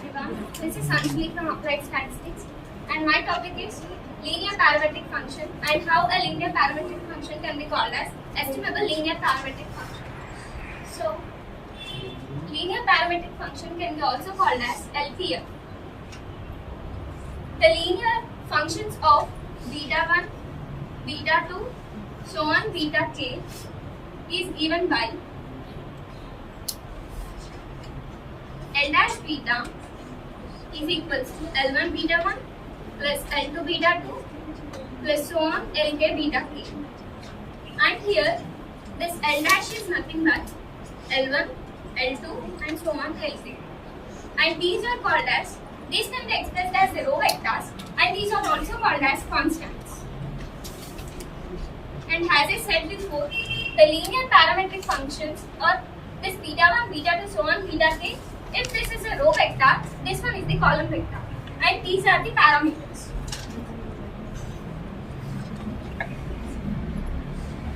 everyone. This is Sanjali from Applied Statistics, and my topic is linear parametric function and how a linear parametric function can be called as estimable linear parametric function. So, linear parametric function can be also called as LPF. The linear functions of beta 1, beta 2, so on beta k is given by L dash beta is equals to L1 beta 1 plus L2 beta 2 plus so on Lk beta k. And here this L dash is nothing but L1, L2 and so on Lk. And these are called as, these can be expressed as the row vectors and these are also called as constants. And as I said before, the linear parametric functions or this beta 1, beta 2, so on beta k, if this is a row vector, this one is the column vector and these are the parameters.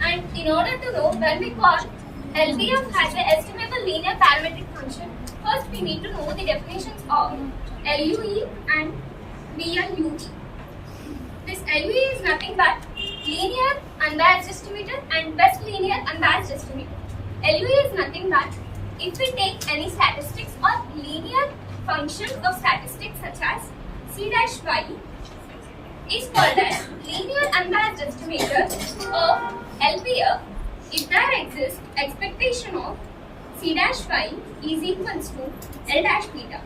And in order to know when we call LPF as an estimable linear parametric function, first we need to know the definitions of LUE and BLUE. This LUE is nothing but linear unbiased estimator and best linear unbiased estimator. LUE is nothing but if we take any statistics or linear functions of statistics such as C dash y is called as linear unbiased estimator of LPF if there exists expectation of C dash y is equals to L dash beta.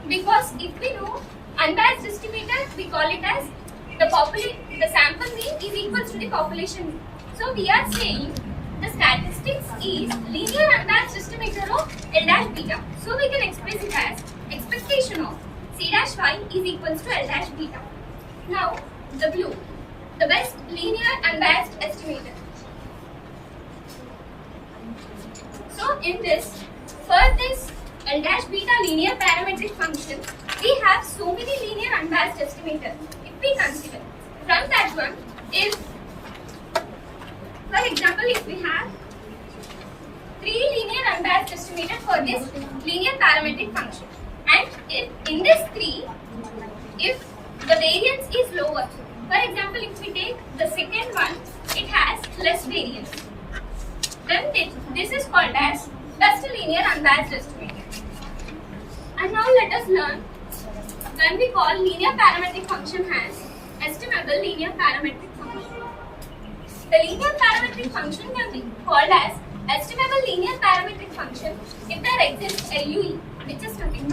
Because if we know unbiased estimator, we call it as the sample mean is equals to the population mean. So we are saying the statistics is linear unbiased estimator of L dash beta. So we can express it as expectation of C dash y is equals to L dash beta. Now the blue, the best linear unbiased estimator. So in this, for this L dash beta linear parametric function, we have so many linear unbiased estimators. If we consider from that one, if for example, if we have 3 linear unbiased estimators for this linear parametric function, and if in this 3, if the variance is lower, for example, if we take the second one, it has less variance, then this is called as best linear unbiased estimator. And now let us learn when we call linear parametric function as estimable linear parametric function. The linear parametric function can be called as estimable linear parametric function if there exists LUE, which is nothing